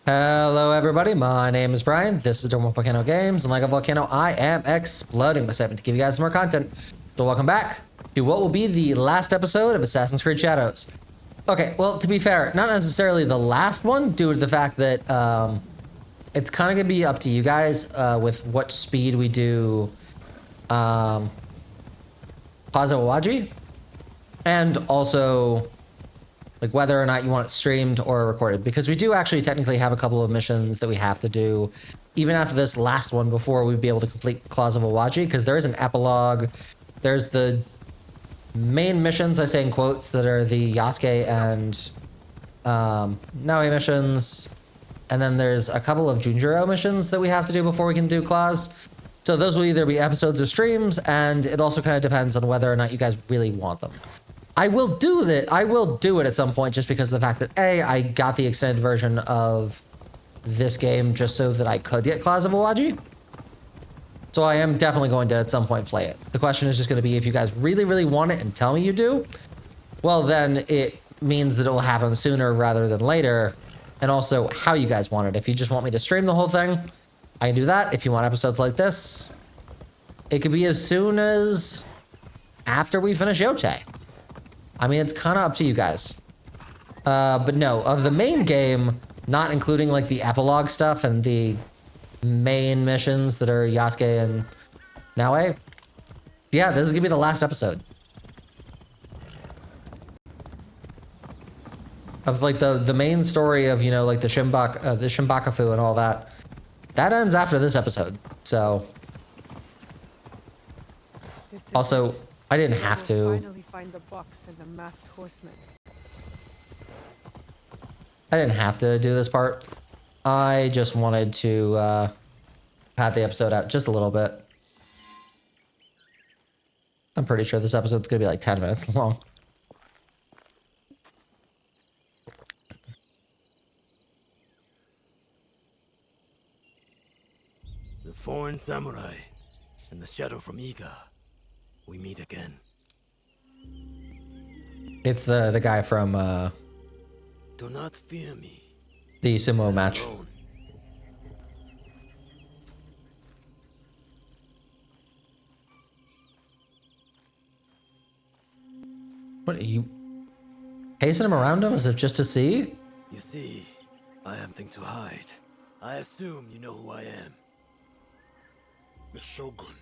Hello everybody, my name is Brian, this is Dormant Volcano Games, and like a volcano, I am exploding my segment to give you guys more content. So welcome back to what will be the last episode of Assassin's Creed Shadows. Okay, well, to be fair, not necessarily the last one, due to the fact that it's kind of going to be up to you guys with what speed we do Plaza Waji, and also like whether or not you want it streamed or recorded, because we do actually technically have a couple of missions that we have to do even after this last one before we'd be able to complete Claws of Awaji, because there is an epilogue. There's the main missions, I say in quotes, that are the Yasuke and Naoe missions, and then there's a couple of Junjuro missions that we have to do before we can do Claws. So those will either be episodes or streams, and it also kind of depends on whether or not you guys really want them. I will do that. I will do it at some point just because of the fact that I got the extended version of this game just so that I could get Claws of Awaji. So I am definitely going to at some point play it. The question is just going to be if you guys really, really want it and tell me you do, well then it means that it will happen sooner rather than later. And also how you guys want it. If you just want me to stream the whole thing, I can do that. If you want episodes like this, it could be as soon as after we finish Yotei. I mean, it's kind of up to you guys. But no, of the main game, not including like the epilogue stuff and the main missions that are Yasuke and Naoe. Yeah, this is gonna be the last episode. Of like the main story of, you know, like the Shinbakufu and all that. That ends after this episode, so. Also, I didn't have to. Find the box and the masked horseman. I didn't have to do this part. I just wanted to pad the episode out just a little bit. I'm pretty sure this episode's gonna be like 10 minutes long. The foreign samurai and the shadow from Iga. We meet again. It's the guy from Do not fear me. the sumo match. Alone. What are you pacing him around him as if just to see? You see, I have things to hide. I assume you know who I am. The Shogun,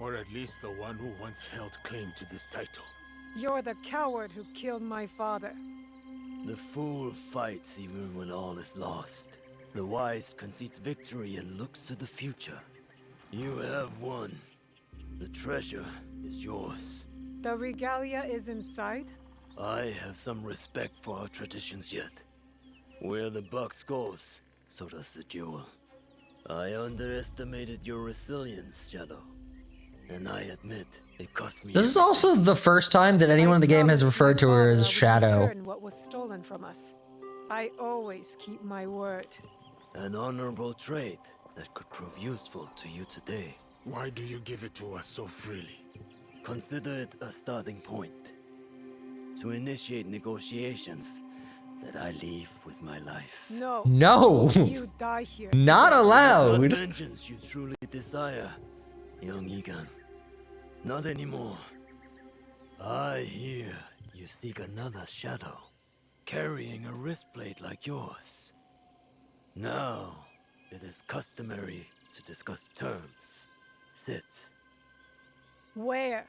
or at least the one who once held claim to this title. You're the coward who killed my father. The fool fights even when all is lost. The wise concedes victory and looks to the future. You have won. The treasure is yours. The regalia is inside? I have some respect for our traditions yet. Where the box goes, so does the jewel. I underestimated your resilience, Shadow. And I admit, it cost me. This is also the first time that anyone in the game has referred to her as Shadow. What was stolen from us. I always keep my word. An honorable trait that could prove useful to you today. Why do you give it to us so freely? Consider it a starting point. To initiate negotiations that I leave with my life. No. No! You die here. Not It is allowed! not vengeance you truly desire, young Egan. Not anymore. I hear you seek another shadow, carrying a wristplate like yours. Now, it is customary to discuss terms. Sit. Where?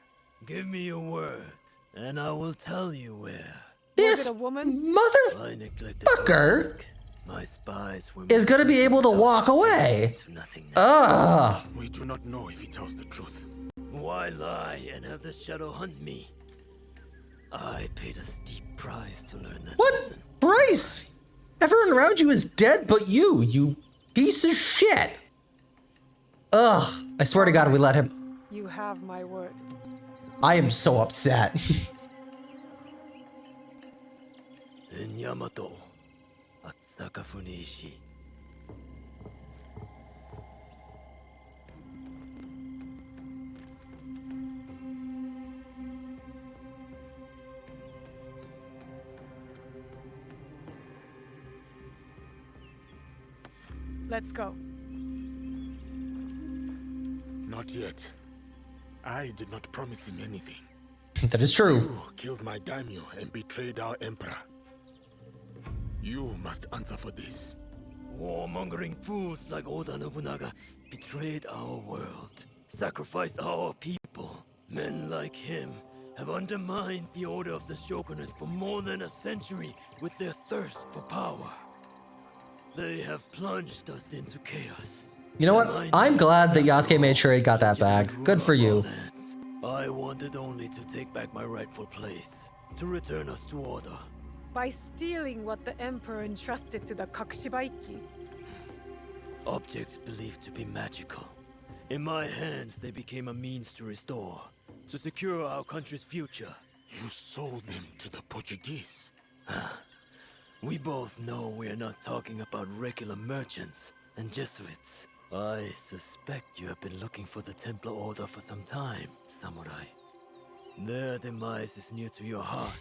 Give me your word, and I will tell you where. This Was it a woman? I neglected to motherfucker ask. My spies were is gonna be able to walk away. to nothing. Ugh! We do not know if he tells the truth. Why lie and have the shadow hunt me? I paid a steep price to learn that What? lesson. Bryce! Everyone around you is dead but you piece of shit! Ugh! I swear to God we let him. You have my word. I am so upset. In Yamato, at Sakafunishi. Let's go. Not yet. I did not promise him anything. That is true. You killed my daimyo and betrayed our emperor. You must answer for this. Warmongering fools like Oda Nobunaga betrayed our world, sacrificed our people. Men like him have undermined the order of the shogunate for more than a century with their thirst for power. They have plunged us into chaos. You know what? I'm glad that Yasuke made sure he got that bag. Good for you. I wanted only to take back my rightful place, to return us to order. By stealing what the Emperor entrusted to the Kakushibaiki. Objects believed to be magical. In my hands, they became a means to restore, to secure our country's future. You sold them to the Portuguese. We both know we're not talking about regular merchants and Jesuits. I suspect you have been looking for the Templar Order for some time, Samurai. Their demise is near to your heart,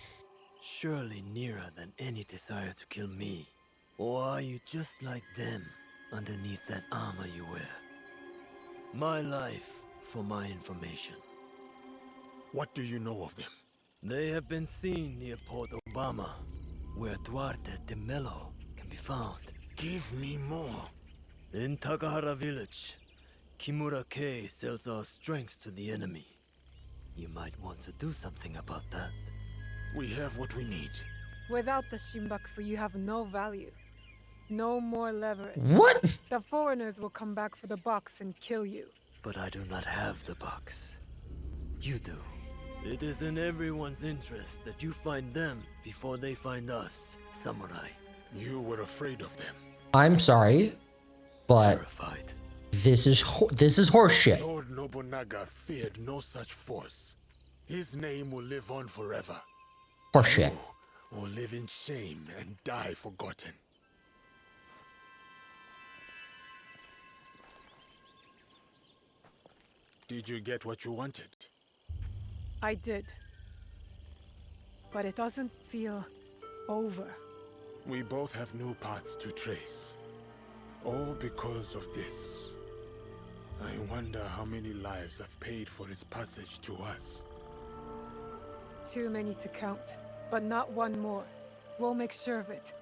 surely nearer than any desire to kill me. Or are you just like them, underneath that armor you wear? My life for my information. What do you know of them? They have been seen near Port Obama, where Duarte de Mello can be found. Give me more. In Takahara village, Kimura K sells our strengths to the enemy. You might want to do something about that. We have what we need. Without the Shinbakufu, you have no value. No more leverage. What? The foreigners will come back for the box and kill you. But I do not have the box. You do. It is in everyone's interest that you find them before they find us, Samurai. You were afraid of them. I'm sorry, but Terrified. this is horseshit. Lord Nobunaga feared no such force. His name will live on forever. Horseshit. You will live in shame and die forgotten. Did you get what you wanted? I did. But it doesn't feel over. We both have new paths to trace. All because of this. I wonder how many lives have paid for its passage to us. Too many to count, but not one more. We'll make sure of it.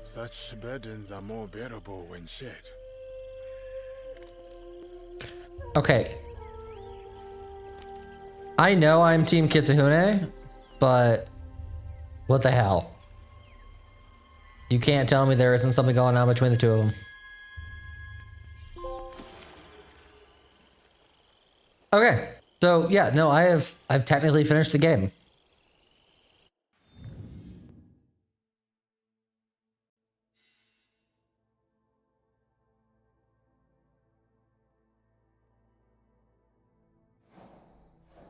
Such burdens are more bearable when shared. Okay. I know I'm Team Kitsune, but what the hell? You can't tell me there isn't something going on between the two of them. Okay, so yeah, no, I've technically finished the game.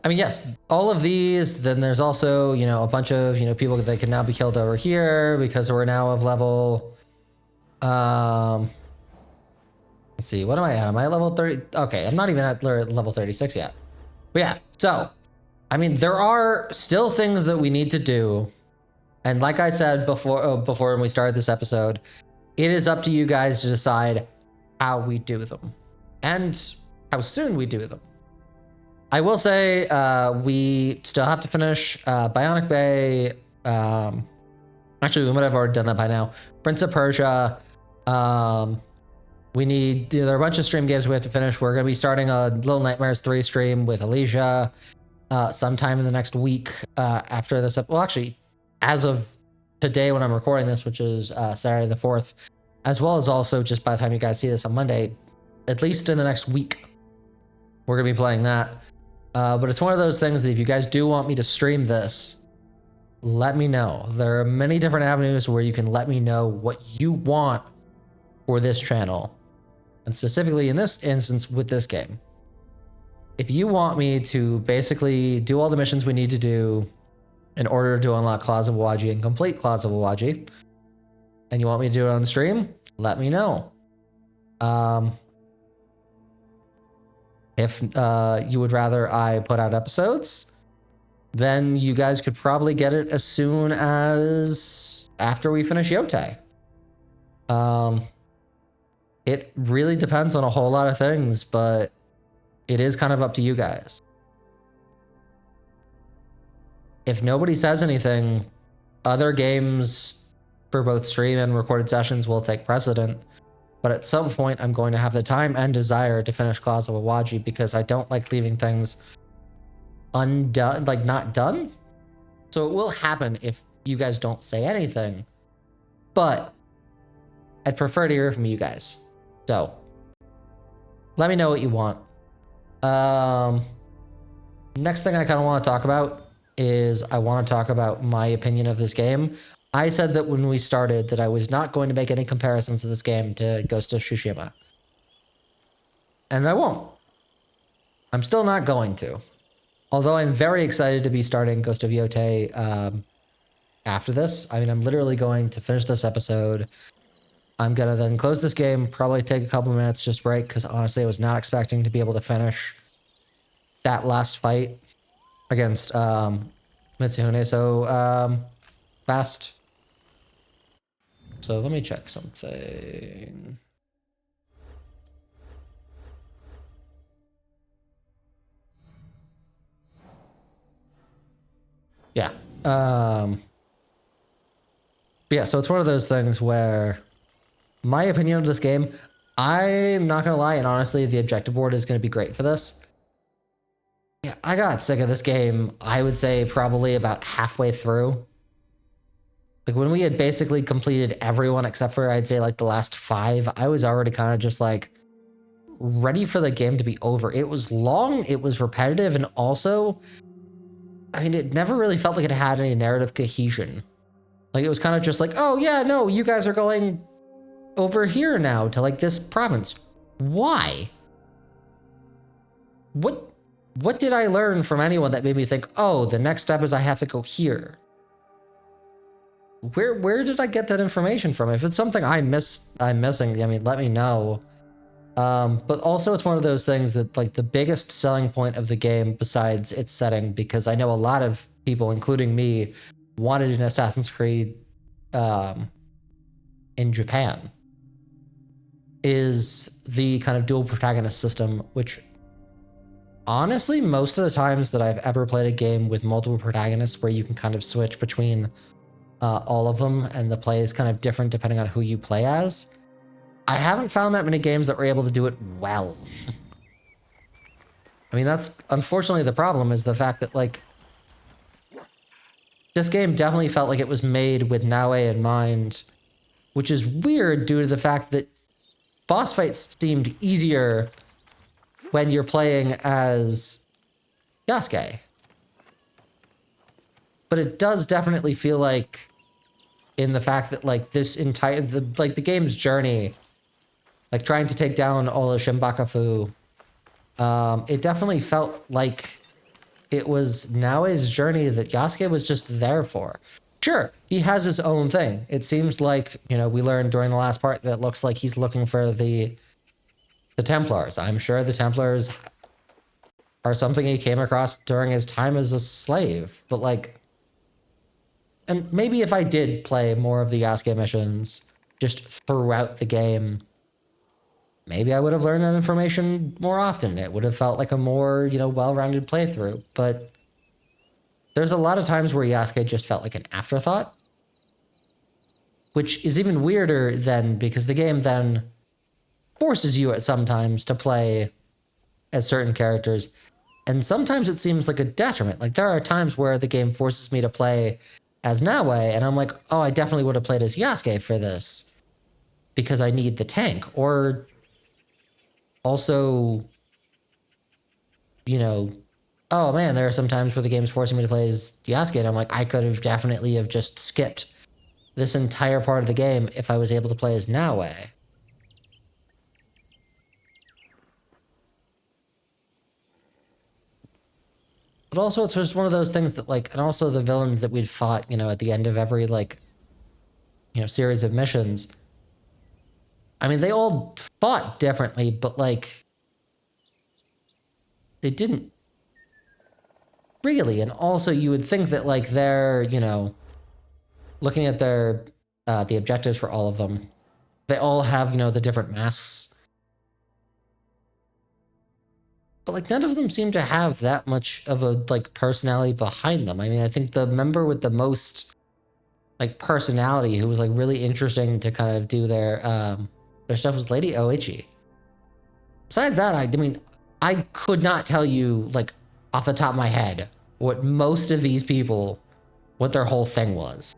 I mean, yes, all of these, then there's also, you know, a bunch of, you know, people that can now be killed over here because we're now of level, let's see, what am I at? Am I at level 30? Okay, I'm not even at level 36 yet. But yeah, so, I mean, there are still things that we need to do. And like I said before when we started this episode, it is up to you guys to decide how we do them and how soon we do them. I will say we still have to finish Bionic Bay. Actually, we might have already done that by now. Prince of Persia. We need, there are a bunch of stream games we have to finish. We're going to be starting a Little Nightmares 3 stream with Alicia sometime in the next week after this. Well, actually, as of today when I'm recording this, which is Saturday the 4th, as well as also just by the time you guys see this on Monday, at least in the next week, we're going to be playing that. But it's one of those things that if you guys do want me to stream this, let me know. There are many different avenues where you can let me know what you want for this channel. And specifically in this instance with this game. If you want me to basically do all the missions we need to do in order to unlock Claws of Awaji and complete Claws of Awaji, and you want me to do it on the stream, let me know. If you would rather I put out episodes, then you guys could probably get it as soon as after we finish Yotei. It really depends on a whole lot of things, but it is kind of up to you guys. If nobody says anything, other games for both stream and recorded sessions will take precedent. But at some point, I'm going to have the time and desire to finish Claws of Awaji because I don't like leaving things undone, like not done. So it will happen if you guys don't say anything. But I'd prefer to hear from you guys. So let me know what you want. Next thing I kind of want to talk about is I want to talk about my opinion of this game. I said that when we started that I was not going to make any comparisons to this game to Ghost of Tsushima. And I won't. I'm still not going to. Although I'm very excited to be starting Ghost of Yotei after this. I mean, I'm literally going to finish this episode. I'm going to then close this game, probably take a couple minutes just break, because honestly I was not expecting to be able to finish that last fight against Mitsuhune so fast. So let me check something. Yeah. But yeah, so it's one of those things where my opinion of this game, I'm not going to lie, and honestly, the objective board is going to be great for this. Yeah, I got sick of this game, I would say probably about halfway through. Like when we had basically completed everyone except for I'd say like the last 5, I was already kind of just like ready for the game to be over. It was long, it was repetitive, and also, I mean, it never really felt like it had any narrative cohesion. Like it was kind of just like, oh yeah, no, you guys are going over here now to like this province. Why? What did I learn from anyone that made me think, oh, the next step is I have to go here? Where did I get that information from? If it's something I'm missing, I mean, let me know. But also it's one of those things that like the biggest selling point of the game besides its setting, because I know a lot of people, including me, wanted an Assassin's Creed in Japan, is the kind of dual protagonist system, which honestly, most of the times that I've ever played a game with multiple protagonists where you can kind of switch between all of them and the play is kind of different depending on who you play as, I haven't found that many games that were able to do it well. I mean, that's unfortunately the problem, is the fact that like this game definitely felt like it was made with Naue in mind, which is weird due to the fact that boss fights seemed easier when you're playing as Yasuke. But it does definitely feel like, in the fact that like this entire, the game's journey, like trying to take down all of Shinbakufu, it definitely felt like it was Naue's journey that Yasuke was just there for. Sure, he has his own thing. It seems like, you know, we learned during the last part that it looks like he's looking for the Templars. I'm sure the Templars are something he came across during his time as a slave, but like, and maybe if I did play more of the Yasuke missions just throughout the game, maybe I would have learned that information more often. It would have felt like a more, you know, well-rounded playthrough. But there's a lot of times where Yasuke just felt like an afterthought, which is even weirder than, because the game then forces you at sometimes to play as certain characters. And sometimes it seems like a detriment. Like there are times where the game forces me to play as Naue, and I'm like, oh, I definitely would have played as Yasuke for this because I need the tank. Or also, you know, oh man, there are some times where the game's forcing me to play as Yasuke, and I'm like, I could have definitely have just skipped this entire part of the game if I was able to play as Naue. But also, it's just one of those things that, like, and also the villains that we'd fought, you know, at the end of every, like, you know, series of missions. I mean, they all fought differently, but, like, they didn't really. And also, you would think that, like, they're, you know, looking at their, the objectives for all of them, They all have, you know, the different masks. But like none of them seem to have that much of a like personality behind them. I mean, I think the member with the most like personality who was like really interesting to kind of do their stuff was Lady Oichi. Besides that, I mean, I could not tell you like off the top of my head what most of these people, what their whole thing was.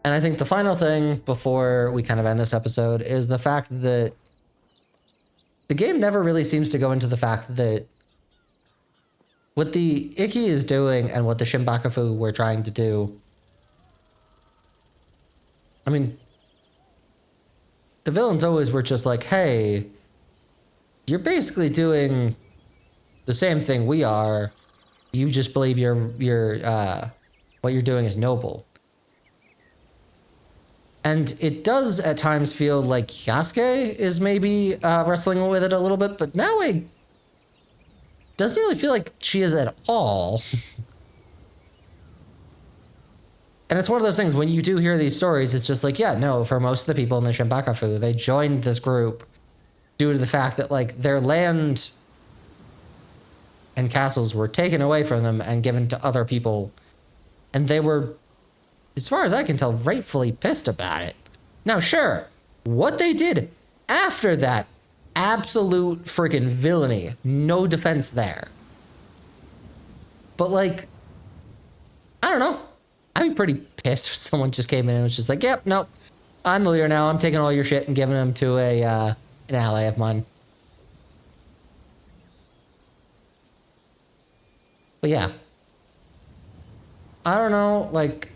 And I think the final thing before we kind of end this episode is the fact that the game never really seems to go into the fact that what the Ikki is doing and what the Shinbakufu were trying to do. I mean, the villains always were just like, hey, you're basically doing the same thing we are. You just believe what you're doing is noble. And it does at times feel like Yasuke is maybe wrestling with it a little bit, but Naoe doesn't really feel like she is at all. And it's one of those things, when you do hear these stories, it's just like, yeah, no, for most of the people in the Shinbakufu, they joined this group due to the fact that like their land and castles were taken away from them and given to other people. And they were, as far as I can tell, rightfully pissed about it. Now, sure, what they did after that, absolute freaking villainy. No defense there. But like, I don't know. I'd be pretty pissed if someone just came in and was just like, yep, nope, I'm the leader now. I'm taking all your shit and giving them to an ally of mine. But yeah. I don't know, like,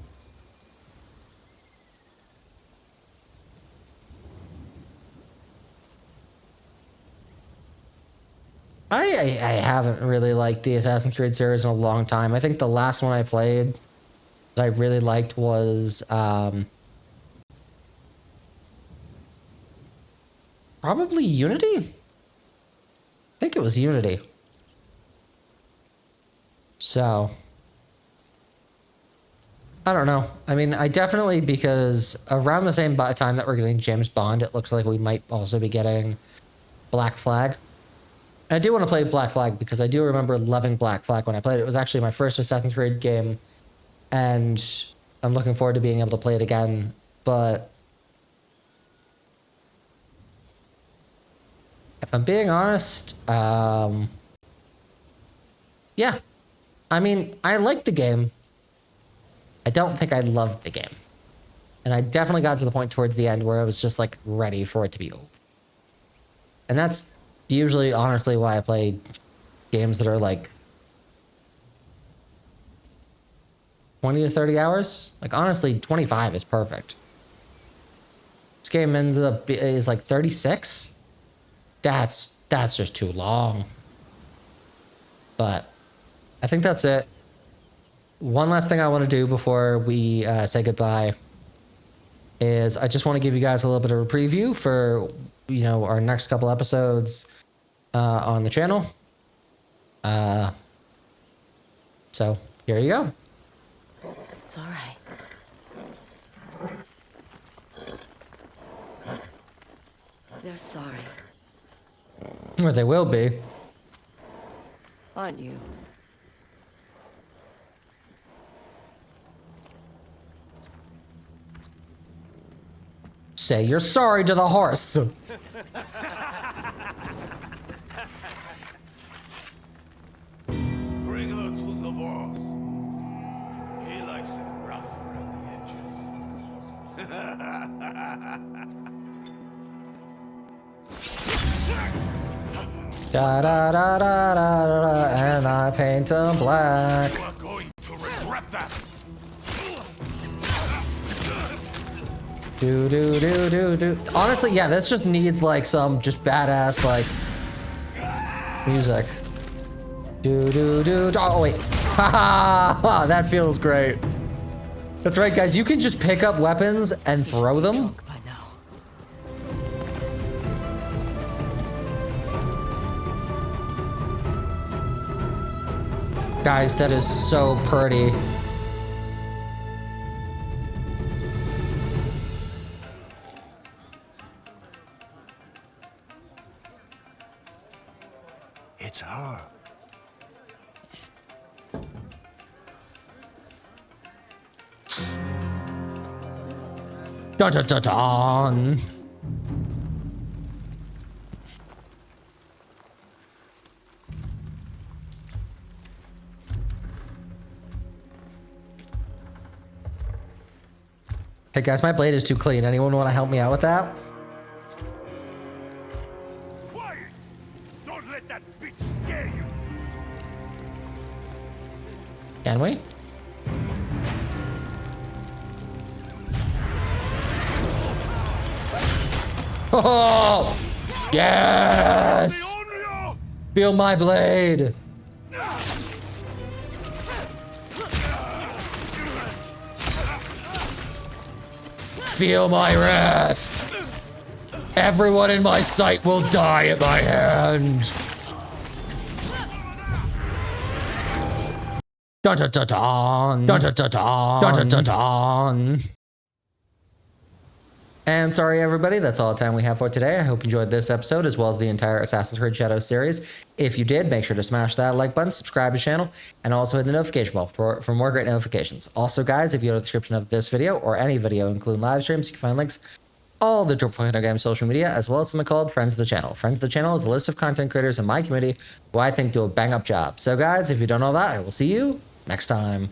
I haven't really liked the Assassin's Creed series in a long time. I think the last one I played that I really liked was probably Unity? I think it was Unity. So, I don't know. I mean, I definitely, because around the same time that we're getting James Bond, it looks like we might also be getting Black Flag. And I do want to play Black Flag because I do remember loving Black Flag when I played it. It was actually my first Assassin's Creed game, and I'm looking forward to being able to play it again. But if I'm being honest, yeah. I mean, I liked the game. I don't think I loved the game. And I definitely got to the point towards the end where I was just like ready for it to be over. And that's usually, honestly, why I play games that are like 20 to 30 hours. Like, honestly, 25 is perfect. This game is like 36. That's just too long. But I think that's it. One last thing I want to do before we say goodbye is I just want to give you guys a little bit of a preview for, you know, our next couple episodes on the channel. So here you go. It's all right. They're sorry, Or they will be. aren't you? Say you're sorry to the horse. Bring her to the boss. He likes it rough around the Da da da da da da, and I paint them black. You are going to regret that. Do do do do do. Honestly, yeah, this just needs like some just badass like music. Do do do. Oh wait, ha ha! That feels great. That's right, guys. You can just pick up weapons and throw them. By now. Guys, that is so pretty. Dun dun dun dun. Hey guys, my blade is too clean. Anyone want to help me out with that? Quiet! Don't let that bitch scare you! Can we? Oh! Yes! Feel my blade! Feel my wrath! Everyone in my sight will die at my hand! Dun dun dun dun! Dun dun dun dun! Dun dun dun dun! And sorry everybody, that's all the time we have for today. I hope you enjoyed this episode as well as the entire Assassin's Creed Shadows series. If you did, make sure to smash that like button, subscribe to the channel, and also hit the notification bell for more great notifications. Also guys, if you go to the description of this video or any video including live streams, you can find links all the Dormant Volcano Games social media, as well as something called Friends of the Channel. Friends of the Channel is a list of content creators in my community who I think do a bang up job. So guys, if you don't know that, I will see you next time.